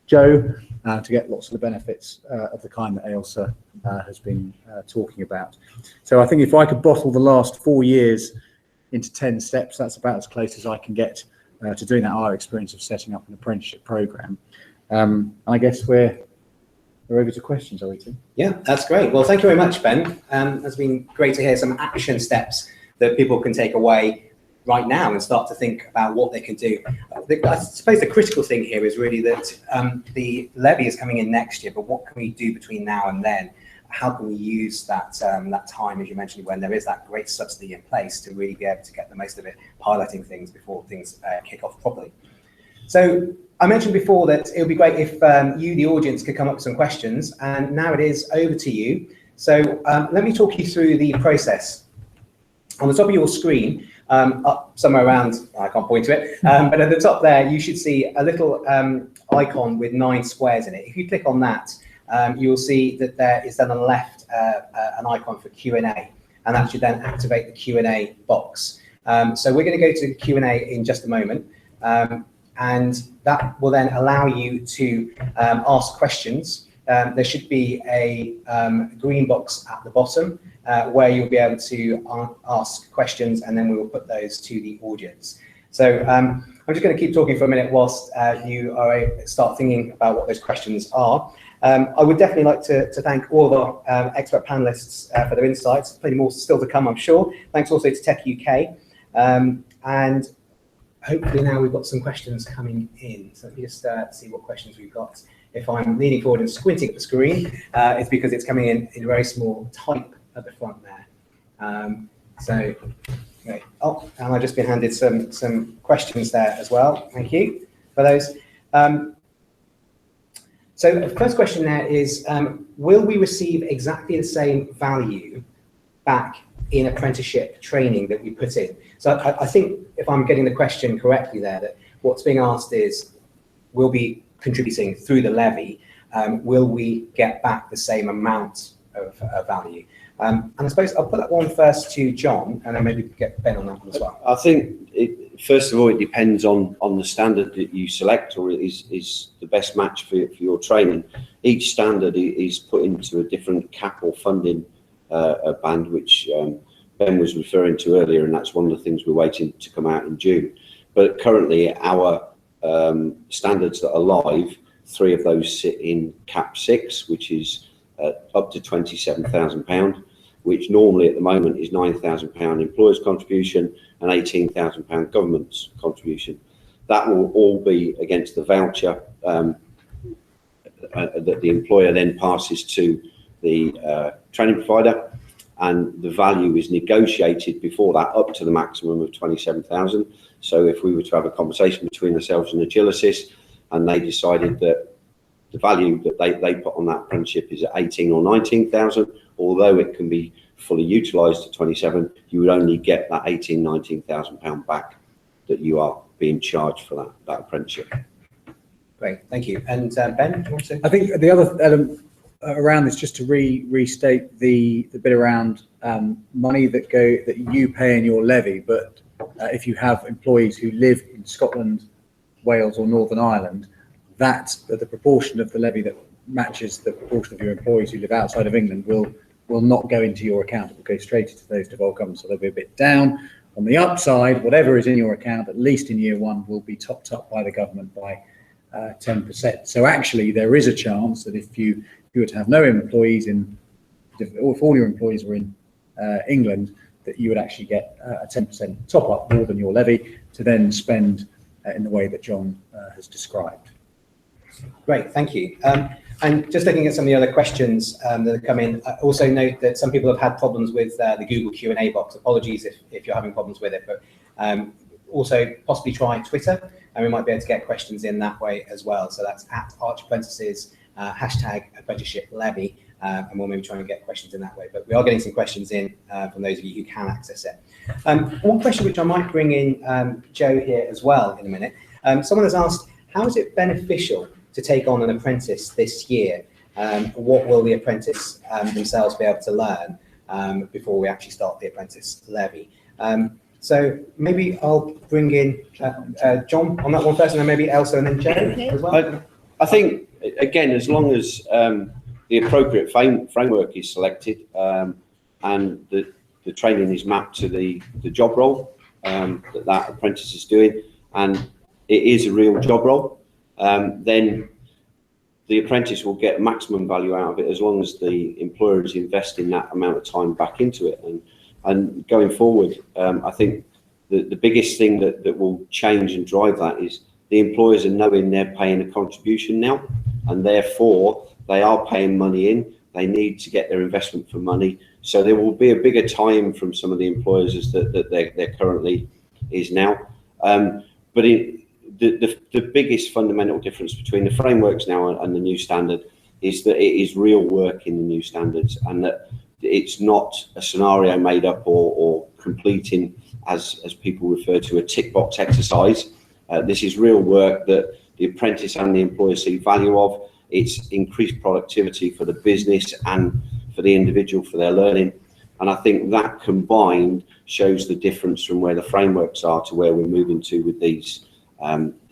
Joe to get lots of the benefits of the kind that Ailsa has been talking about. So I think if I could bottle the last 4 years into 10 steps, that's about as close as I can get to doing that our experience of setting up an apprenticeship programme. I guess we're over to questions, are we, Tim? Yeah, that's great. Well, thank you very much, Ben. It's been great to hear some action steps that people can take away right now and start to think about what they can do. I suppose the critical thing here is really that the levy is coming in next year, but what can we do between now and then? How can we use that time, as you mentioned, when there is that great subsidy in place, to really be able to get the most of it, piloting things before things kick off properly? So I mentioned before that it would be great if you, the audience, could come up with some questions, and now it is over to you. So let me talk you through the process. On the top of your screen, up somewhere around, I can't point to it, but at the top there, you should see a little icon with 9 squares in it. If you click on that, you'll see that there is then on the left an icon for Q&A, and that should then activate the Q&A box. So we're going to go to Q&A in just a moment, and that will then allow you to ask questions. There should be a green box at the bottom where you'll be able to ask questions, and then we will put those to the audience. So I'm just going to keep talking for a minute whilst you start thinking about what those questions are. I would definitely like to thank all of our expert panelists for their insights. Plenty more still to come, I'm sure. Thanks also to Tech UK. And hopefully now we've got some questions coming in. So let me just see what questions we've got. If I'm leaning forward and squinting at the screen, it's because it's coming in very small type at the front there. So, okay. Oh, and I've just been handed some questions there as well. Thank you for those. So the first question there is, will we receive exactly the same value back in apprenticeship training that we put in? So I think if I'm getting the question correctly there, that what's being asked is, we'll be contributing through the levy, will we get back the same amount of value. And I suppose I'll put that one first to John, and then maybe get Ben on that one as well. I think, first of all, it depends on the standard that you select, or is the best match for your training. Each standard is put into a different cap or funding band, which Ben was referring to earlier, and that's one of the things we're waiting to come out in June. But currently, our standards that are live, 3 of those sit in cap 6, which is up to £27,000, which normally at the moment is £9,000 employer's contribution and £18,000 government's contribution. That will all be against the voucher that the employer then passes to the training provider, and the value is negotiated before that up to the maximum of 27,000. So if we were to have a conversation between ourselves and Agilicis, and they decided that the value that they put on that apprenticeship is at 18 or 19,000, although it can be fully utilised to 27, you would only get that 18, 19,000 pound back that you are being charged for that apprenticeship. Great, thank you. And Ben, do you want to? I think the other element around this, just to restate the bit around money that you pay in your levy, but if you have employees who live in Scotland, Wales or Northern Ireland, that the proportion of the levy that matches the proportion of your employees who live outside of England will not go into your account. It will go straight into those devolved governments, so they'll be a bit down. On the upside, whatever is in your account, at least in year 1, will be topped up by the government by 10%. So actually, there is a chance that if you were to have no employees or if all your employees were in England, that you would actually get a 10% top up more than your levy to then spend in the way that John has described. Great, thank you. And just looking at some of the other questions that have come in, also note that some people have had problems with the Google Q&A box. Apologies if you're having problems with it, but also possibly try Twitter, and we might be able to get questions in that way as well. So that's at Arch Apprentices, hashtag Apprenticeship Levy, and we'll maybe try and get questions in that way. But we are getting some questions in from those of you who can access it. One question which I might bring in Joe here as well in a minute. Someone has asked, how is it beneficial to take on an apprentice this year? What will the apprentice themselves be able to learn before we actually start the apprentice levy? So maybe I'll bring in John on that one first, and then maybe Elsa and then Joe as well. I think, again, as long as the appropriate framework is selected and the training is mapped to the job role that apprentice is doing, and it is a real job role, then the apprentice will get maximum value out of it as long as the employer is investing that amount of time back into it. And going forward, I think the biggest thing that will change and drive that is the employers are knowing they're paying a contribution now, and therefore they are paying money in. They need to get their investment for money. So there will be a bigger time from some of the employers as that there currently is now. But the biggest fundamental difference between the frameworks now and the new standard is that it is real work in the new standards, and that it's not a scenario made up or completing, as people refer to, a tick box exercise. This is real work that the apprentice and the employer see value of. It's increased productivity for the business and for the individual for their learning. And I think that combined shows the difference from where the frameworks are to where we're moving to with these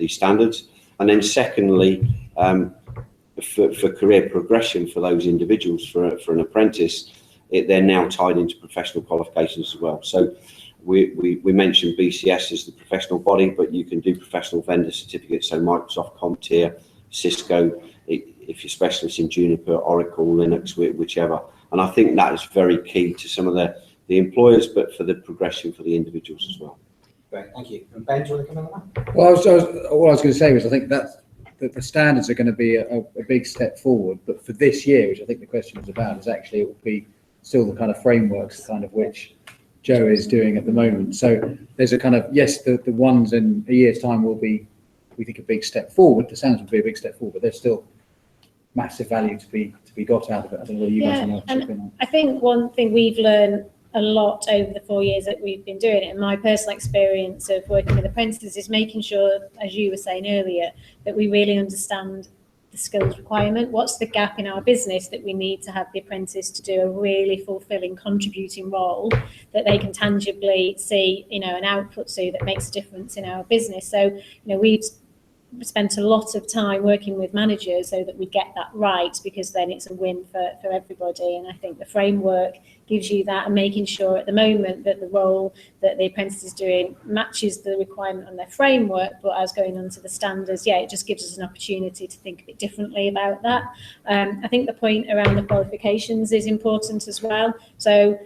standards. And then secondly, for career progression for those individuals, for an apprentice, they're now tied into professional qualifications as well. So we mentioned BCS as the professional body, but you can do professional vendor certificates, so Microsoft, CompTIA, Cisco, if you're specialist in Juniper, Oracle, Linux, whichever. And I think that is very key to some of the employers, but for the progression for the individuals as well. Great, thank you. And Ben, do you want to come in on that? Well, what I was going to say was I think that the standards are going to be a big step forward, but for this year, which I think the question was about, is actually it will be still the kind of frameworks kind of which Joe is doing at the moment. So there's a kind of, yes, the ones in a year's time will be, we think, a big step forward. The standards will be a big step forward, but there's still massive value to be got out of it. I don't know whether you guys want to chip in on. I think one thing we've learned a lot over the 4 years that we've been doing it, and my personal experience of working with apprentices, is making sure, as you were saying earlier, that we really understand the skills requirement. What's the gap in our business that we need to have the apprentice to do a really fulfilling, contributing role that they can tangibly see, you know, an output to that makes a difference in our business. So, you know, we've spent a lot of time working with managers so that we get that right, because then it's a win for everybody. And I think the framework gives you that, and making sure at the moment that the role that the apprentice is doing matches the requirement on their framework, but as going on to the standards, yeah, it just gives us an opportunity to think a bit differently about that. I think the point around the qualifications is important as well. So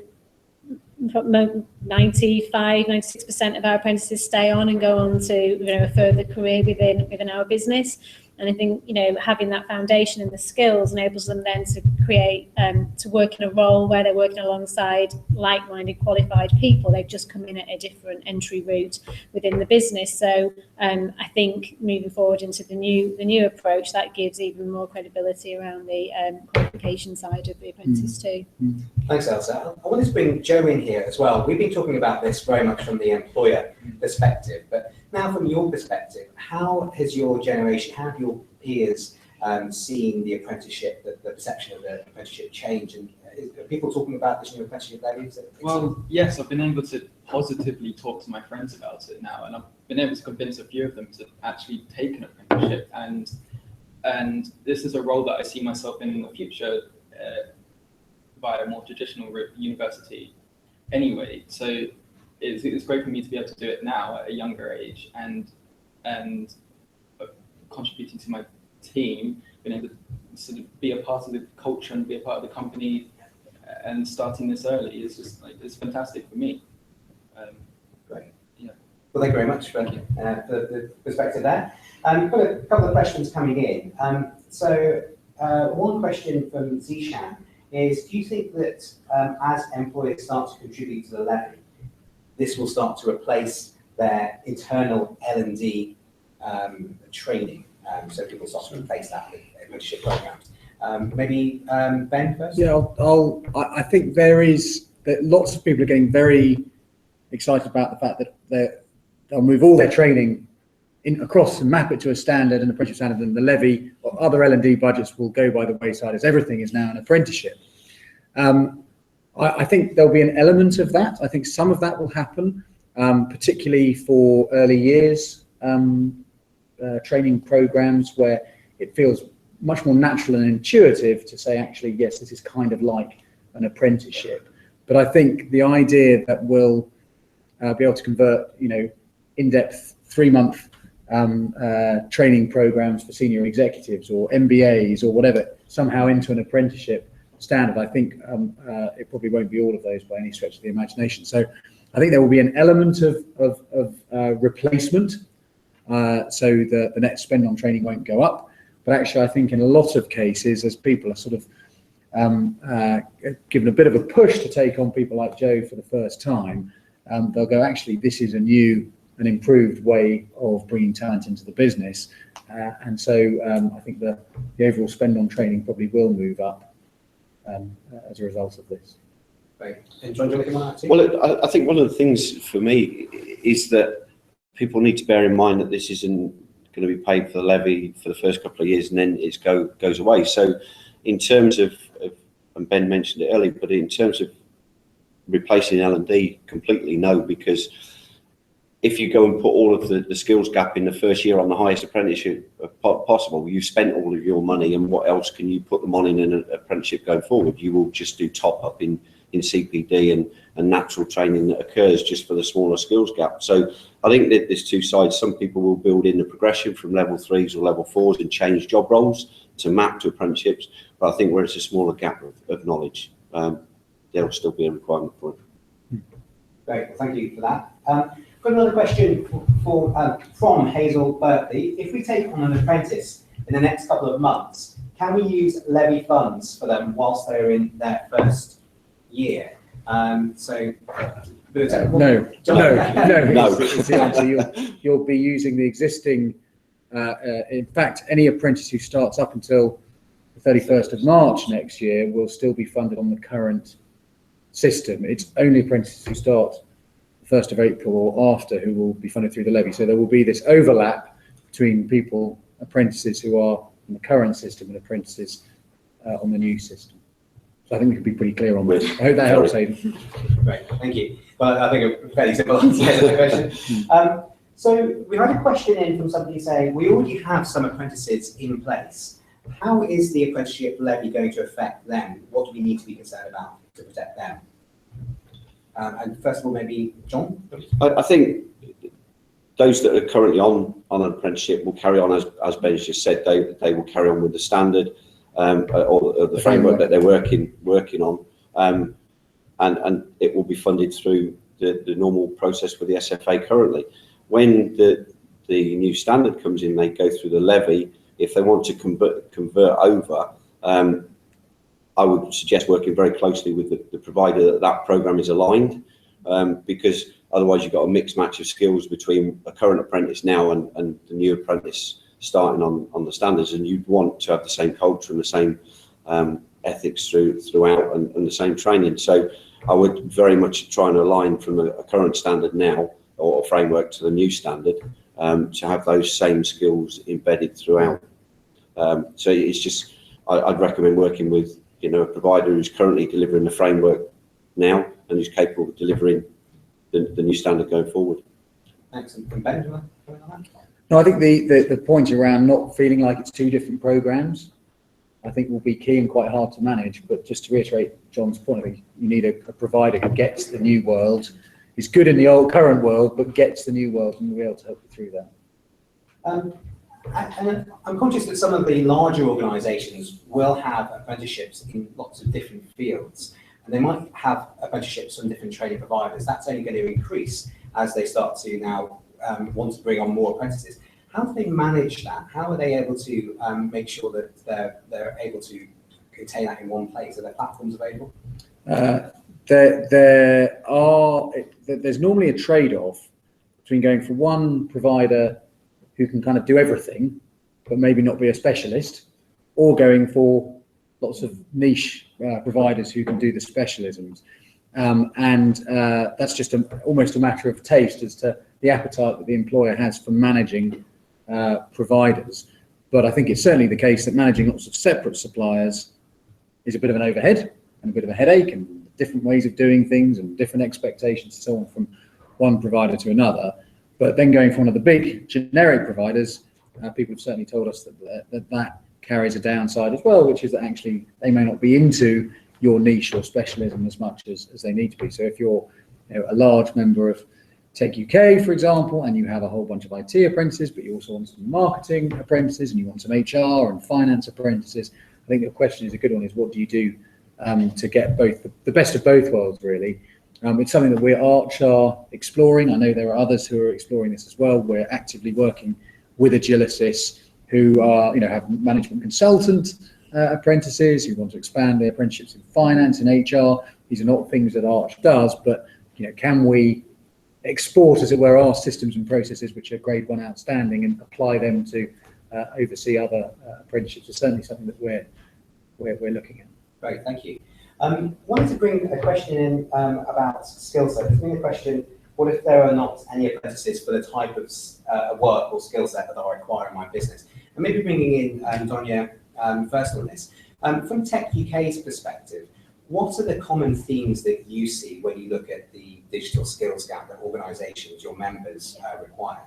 95-96% of our apprentices stay on and go on to, you know, a further career within our business. And I think, you know, having that foundation and the skills enables them then to create, to work in a role where they're working alongside like-minded, qualified people. They've just come in at a different entry route within the business. So I think moving forward into the new approach, that gives even more credibility around the qualification side of the apprentice too. Thanks, Elsa. I wanted to bring Joe in here as well. We've been talking about this very much from the employer perspective, but now from your perspective, how has your generation, how have your peers seen the apprenticeship, the perception of the apprenticeship change? And are people talking about this new apprenticeship levy? Well, yes, I've been able to positively talk to my friends about it now, and I've been able to convince a few of them to actually take an apprenticeship. And this is a role that I see myself in the future via a more traditional university anyway. So it's great for me to be able to do it now at a younger age, and contributing to my team, being able to sort of be a part of the culture and be a part of the company, and starting this early is just like, it's fantastic for me. Great. Yeah. Well, thank you very much for the perspective there. We've got a couple of questions coming in. So one question from Zishan is, do you think that as employers start to contribute to the levy, this will start to replace their internal L&D training? So people start to replace that with apprenticeship programs. Maybe Ben first? Yeah, I think that lots of people are getting very excited about the fact that they'll move all their training across and map it to a standard, an apprenticeship standard, and the levy or other L&D budgets will go by the wayside as everything is now an apprenticeship. I think there'll be an element of that. I think some of that will happen, particularly for early years training programs, where it feels much more natural and intuitive to say, actually, yes, this is kind of like an apprenticeship. But I think the idea that we'll be able to convert, you know, in-depth 3-month training programs for senior executives or MBAs or whatever somehow into an apprenticeship standard, I think it probably won't be all of those by any stretch of the imagination. So I think there will be an element of replacement, so the net spend on training won't go up. But actually, I think in a lot of cases, as people are sort of given a bit of a push to take on people like Joe for the first time, they'll go, actually, this is a new and improved way of bringing talent into the business. And so I think the overall spend on training probably will move up as a result of this. Right. And John, do you want to Well, I think one of the things for me is that people need to bear in mind that this isn't going to be paid for the levy for the first couple of years and then it goes away. So in terms of, and Ben mentioned it earlier, but in terms of replacing L&D, completely no, because if you go and put all of the skills gap in the first year on the highest apprenticeship possible, you've spent all of your money, and what else can you put them on in an apprenticeship going forward? You will just do top up in CPD and natural training that occurs just for the smaller skills gap. So I think that there's two sides. Some people will build in the progression from level 3s or level 4s and change job roles to map to apprenticeships. But I think where it's a smaller gap of knowledge, there will still be a requirement for it. Great, well, thank you for that. Got another question from Hazel Berkeley. If we take on an apprentice in the next couple of months, can we use levy funds for them whilst they're in their first year? No. Is the answer. You'll be using the existing. In fact, any apprentice who starts up until the 31st of March next year will still be funded on the current system. It's only apprentices who start 1st of April or after who will be funded through the levy. So there will be this overlap between apprentices who are from the current system and apprentices on the new system. So I think we can be pretty clear on this. I hope that helps, Aidan. Great, thank you. Well, I think a fairly simple answer to the question. So we had a question in from somebody saying, we already have some apprentices in place. How is the Apprenticeship Levy going to affect them? What do we need to be concerned about to protect them? And first of all, maybe John? I think those that are currently on an apprenticeship will carry on, as Ben's just said, they will carry on with the standard or the framework that they're working on, and it will be funded through the normal process with the SFA currently. When the new standard comes in, they go through the levy. If they want to convert over, I would suggest working very closely with the provider that programme is aligned, because otherwise you've got a mixed match of skills between a current apprentice now and the new apprentice starting on the standards, and you'd want to have the same culture and the same ethics throughout and the same training. So I would very much try and align from a current standard now or framework to the new standard, to have those same skills embedded throughout. So it's just, I'd recommend working with a provider who's currently delivering the framework now and who's capable of delivering the new standard going forward. Thanks. And Ben, do you want to comment on that? No, I think the point around not feeling like it's two different programs, I think will be key and quite hard to manage. But just to reiterate John's point, I think you need a provider who gets the new world, is good in the current world, but gets the new world, and will be able to help you through that. And I'm conscious that some of the larger organisations will have apprenticeships in lots of different fields, and they might have apprenticeships from different training providers. That's only going to increase as they start to now want to bring on more apprentices. How do they manage that? How are they able to make sure that they're able to contain that in one place? Are there platforms available? There's normally a trade-off between going for one provider who can kind of do everything, but maybe not be a specialist, or going for lots of niche providers who can do the specialisms. That's just almost a matter of taste as to the appetite that the employer has for managing providers. But I think it's certainly the case that managing lots of separate suppliers is a bit of an overhead and a bit of a headache, and different ways of doing things and different expectations and so on from one provider to another. But then going for one of the big generic providers, people have certainly told us that carries a downside as well, which is that actually they may not be into your niche or specialism as much as they need to be. So if you're a large member of Tech UK, for example, and you have a whole bunch of IT apprentices, but you also want some marketing apprentices and you want some HR and finance apprentices, I think the question is a good one, is what do you do to get both the best of both worlds, really? It's something that we're Arch are exploring. I know there are others who are exploring this as well. We're actively working with Agilicis, who are, have management consultant apprentices who want to expand their apprenticeships in finance and HR. These are not things that Arch does, but can we export, as it were, our systems and processes, which are grade 1 outstanding, and apply them to oversee other apprenticeships? It's certainly something that we're looking at. Great, thank you. Wanted to bring a question in about skill set. There's been a question, what if there are not any apprentices for the type of work or skill set that I require in my business? And maybe bringing in Donia first on this. From Tech UK's perspective, what are the common themes that you see when you look at the digital skills gap that organisations, your members, require?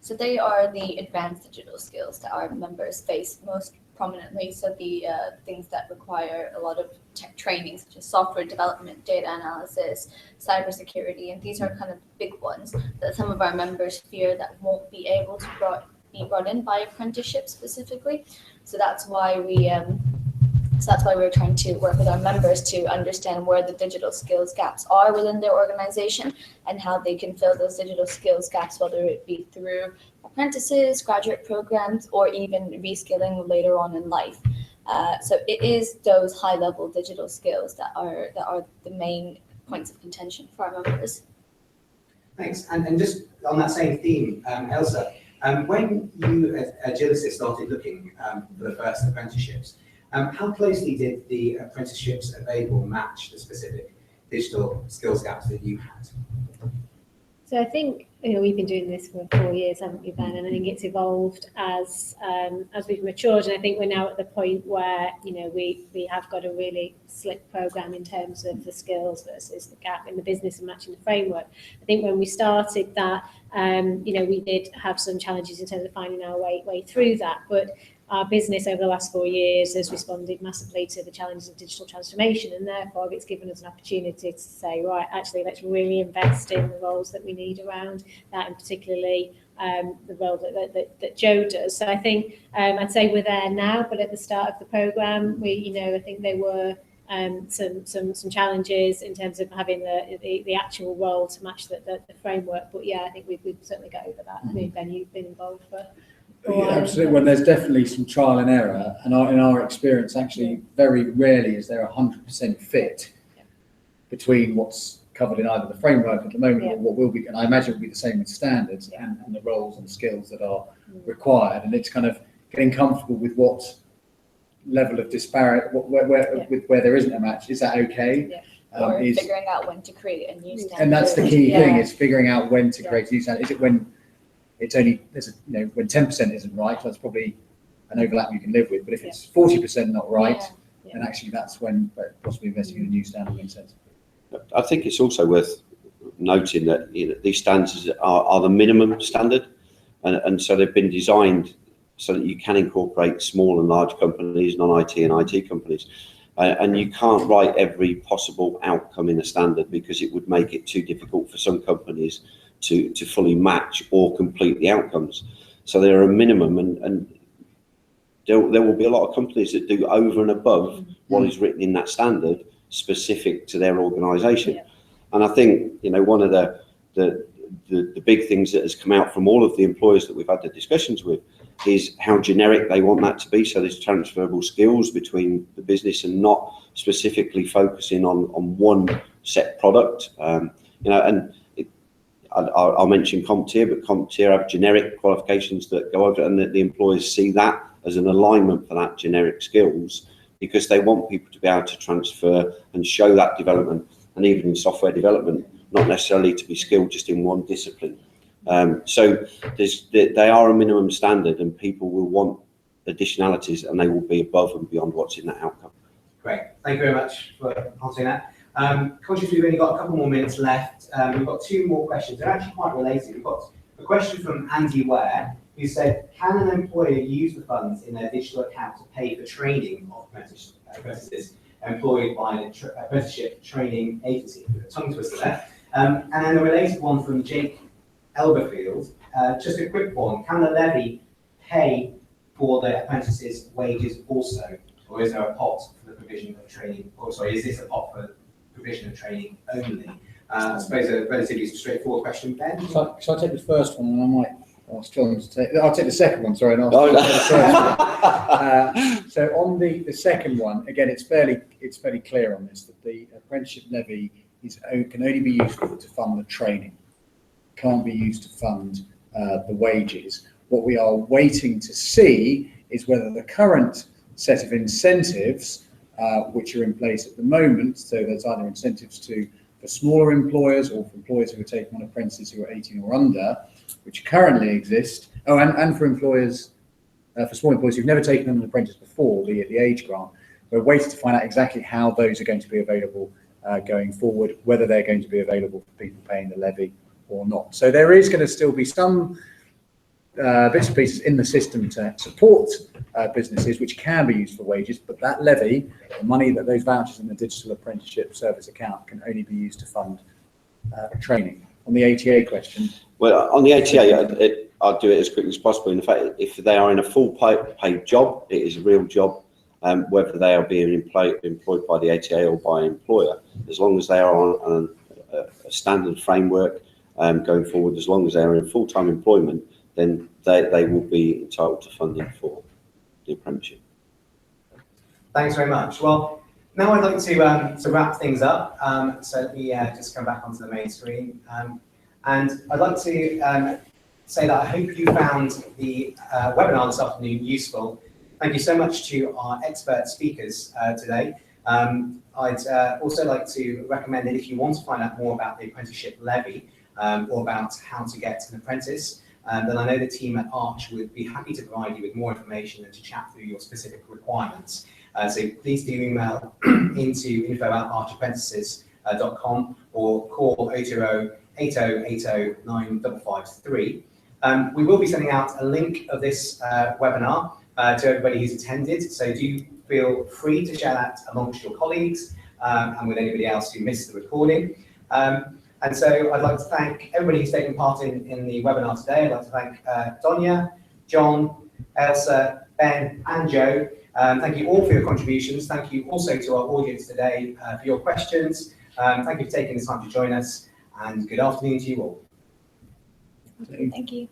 So they are the advanced digital skills that our members face most prominently. So the things that require a lot of tech training, such as software development, data analysis, cybersecurity, and these are kind of big ones that some of our members fear that won't be able to be brought in by apprenticeship specifically. So that's why we're trying to work with our members to understand where the digital skills gaps are within their organization and how they can fill those digital skills gaps, whether it be through apprentices, graduate programs, or even reskilling later on in life. So it is those high-level digital skills that are the main points of contention for our members. Thanks. And just on that same theme, Elsa, when you at Agilicis started looking for the first apprenticeships, how closely did the apprenticeships available match the specific digital skills gaps that you had? So I think, we've been doing this for 4 years, haven't we, Ben? And I think it's evolved as we've matured. And I think we're now at the point where, we have got a really slick program in terms of the skills versus the gap in the business and matching the framework. I think when we started that, we did have some challenges in terms of finding our way through that. But our business over the last 4 years has responded massively to the challenges of digital transformation, and therefore it's given us an opportunity to say, right, actually, let's really invest in the roles that we need around that, and particularly the role that Joe does. So I think I'd say we're there now, but at the start of the programme, I think there were some challenges in terms of having the actual role to match the framework. But yeah, I think we've certainly got over that. I mean, Ben, you've been involved for. Yeah, absolutely. Well, there's definitely some trial and error, and in our experience, actually, very rarely is there 100% fit between what's covered in either the framework at the moment or what will be, and I imagine will be the same with standards and the roles and skills that are required. And it's kind of getting comfortable with what level of disparate, where there isn't a match. Is that okay? Or figuring out when to create a new standard. And that's the key thing: is figuring out when to create a new standard. Is it when it's only when 10% isn't right? That's probably an overlap you can live with. But if it's 40% not right, then actually that's when possibly investing in a new standard makes sense. I think it's also worth noting that these standards are the minimum standard, and so they've been designed so that you can incorporate small and large companies, non-IT and IT companies, and you can't write every possible outcome in a standard, because it would make it too difficult for some companies to fully match or complete the outcomes. So they're a minimum, and there will be a lot of companies that do over and above what is written in that standard specific to their organisation. And I think one of the big things that has come out from all of the employers that we've had the discussions with is how generic they want that to be. So there's transferable skills between the business and not specifically focusing on one set product. I'll mention CompTIA, but CompTIA have generic qualifications that go over, and that the employers see that as an alignment for that generic skills, because they want people to be able to transfer and show that development, and even in software development, not necessarily to be skilled just in one discipline. So they are a minimum standard, and people will want additionalities, and they will be above and beyond what's in that outcome. Great, thank you very much for answering that. Conscious we've only got a couple more minutes left. We've got 2 more questions. They're actually quite related. We've got a question from Andy Ware, who said, can an employer use the funds in their digital account to pay for training of apprentices employed by an apprenticeship training agency? Tongue twister there. And then a related one from Jake Elberfield, just a quick one. Can the levy pay for the apprentices' wages also? Or is there a pot for the provision of training? Or sorry, is this a pot for provision of training only? I suppose a relatively straightforward question, Ben. Shall I take the first one, and I might ask John to take. I'll take the second one. Sorry, and ask John to take the first one. So on the second one, again, it's fairly clear on this that the apprenticeship levy can only be used to fund the training. Can't be used to fund the wages. What we are waiting to see is whether the current set of incentives, which are in place at the moment, so there's either incentives for smaller employers or for employers who are taking on apprentices who are 18 or under, which currently exist, and for employers, for small employers who've never taken on an apprentice before, the age grant. We're waiting to find out exactly how those are going to be available going forward, whether they're going to be available for people paying the levy or not. So there is going to still be some bits and pieces in the system to support businesses which can be used for wages, but that levy, the money that those vouchers in the digital apprenticeship service account, can only be used to fund training. On the ATA question. Well, on the ATA, I'll do it as quickly as possible. In fact, if they are in a full paid job, it is a real job, whether they are being employed by the ATA or by an employer, as long as they are on a standard framework going forward, as long as they are in full-time employment, then they will be entitled to funding for the apprenticeship. Thanks very much. Well, now I'd like to wrap things up. So let me just come back onto the main screen. And I'd like to say that I hope you found the webinar this afternoon useful. Thank you so much to our expert speakers today. I'd also like to recommend that if you want to find out more about the apprenticeship levy, or about how to get an apprentice, then I know the team at Arch would be happy to provide you with more information and to chat through your specific requirements. So please do email into info@archapprentices.com or call 020 8080 9553. We will be sending out a link of this webinar to everybody who's attended, so do feel free to share that amongst your colleagues and with anybody else who missed the recording. And so I'd like to thank everybody who's taken part in the webinar today. I'd like to thank Donia, John, Elsa, Ben and Joe. Thank you all for your contributions. Thank you also to our audience today for your questions. Thank you for taking the time to join us, and good afternoon to you all. Thank you.